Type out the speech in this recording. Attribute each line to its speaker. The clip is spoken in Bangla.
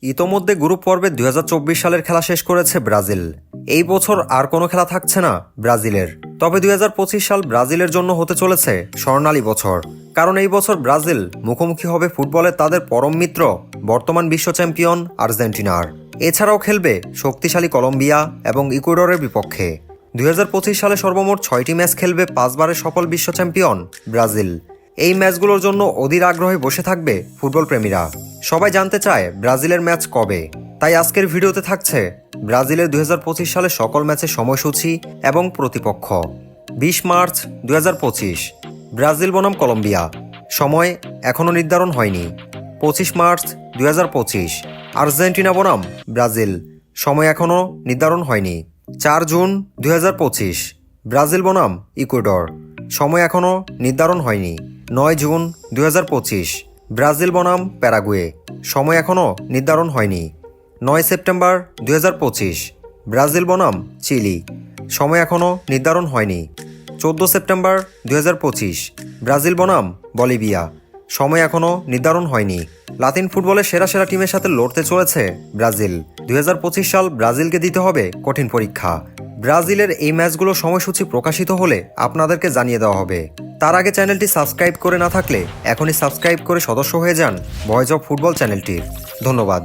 Speaker 1: ইতোমধ্যে গ্রুপ পর্বে 2024 সালের খেলা শেষ করেছে ব্রাজিল। এই বছর আর কোনো খেলা থাকছে না ব্রাজিলের। তবে 2025 সাল ব্রাজিলের জন্য হতে চলেছে স্বর্ণালী বছর, কারণ এই বছর ব্রাজিল মুখোমুখি হবে ফুটবলে তাদের পরম মিত্র বর্তমান বিশ্ব চ্যাম্পিয়ন আর্জেন্টিনার। এছাড়াও খেলবে শক্তিশালী কলম্বিয়া এবং ইকুয়েডরের বিপক্ষে। 2025 সালে সর্বমোট 6টি ম্যাচ খেলবে 5 বারের সফল বিশ্ব চ্যাম্পিয়ন ব্রাজিল। এই ম্যাচগুলোর জন্য অধীর আগ্রহে বসে থাকবে ফুটবল প্রেমীরা। সবাই জানতে চায় ব্রাজিলের ম্যাচ কবে, তাই আজকের ভিডিওতে থাকছে ব্রাজিলের 2025 সালের সকল ম্যাচের সময়সূচি এবং প্রতিপক্ষ। 20 মার্চ 2025 ব্রাজিল বনাম কলম্বিয়া, সময় এখনও নির্ধারণ হয়নি। 25 মার্চ 2025 আর্জেন্টিনা বনাম ব্রাজিল, সময় এখনও নির্ধারণ হয়নি। 4 জুন 2025 ব্রাজিল বনাম ইকুয়েডর, সময় এখনও নির্ধারণ হয়নি। 9 জুন 2025 ব্রাজিল বনাম প্যারাগুয়ে, সময় এখনও নির্ধারণ হয়নি। 9 সেপ্টেম্বর 2025 ব্রাজিল বনাম চিলি, সময় এখনও নির্ধারণ হয়নি। 14 সেপ্টেম্বর 2025 ব্রাজিল বনাম বলিভিয়া, সময় এখনও নির্ধারণ হয়নি। লাতিন ফুটবলের সেরা সেরা টিমের সাথে লড়তে চলেছে ব্রাজিল। 2025 সাল ব্রাজিলকে দিতে হবে কঠিন পরীক্ষা। ব্রাজিলের এই ম্যাচগুলোর সময়সূচি প্রকাশিত হলে আপনাদেরকে জানিয়ে দেওয়া হবে। তার আগে চ্যানেলটি সাবস্ক্রাইব করে না থাকলে এখনই সাবস্ক্রাইব করে সদস্য হয়ে যান ভয়েস অফ ফুটবল চ্যানেলটির। ধন্যবাদ।